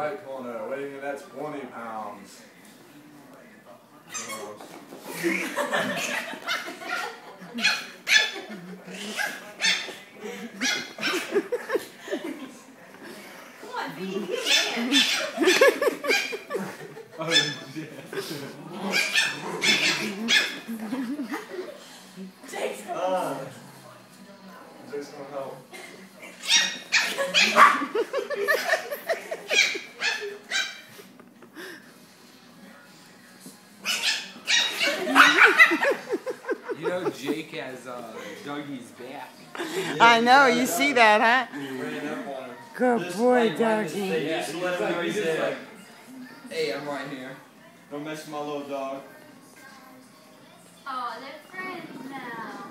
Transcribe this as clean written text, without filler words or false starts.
right corner, weighing in at 20 pounds. Come on, B, be a man. Oh, shit. Jason. Jason will help. You know Jake has Dougie's back. I know, you see that, huh? Ran up on him. Good Just, boy, like, right in his Dougie. face. Yeah, Just he's let him know like- he's he's just there. like, hey, I'm right here. Don't mess with my little dog. Oh, they're friends now.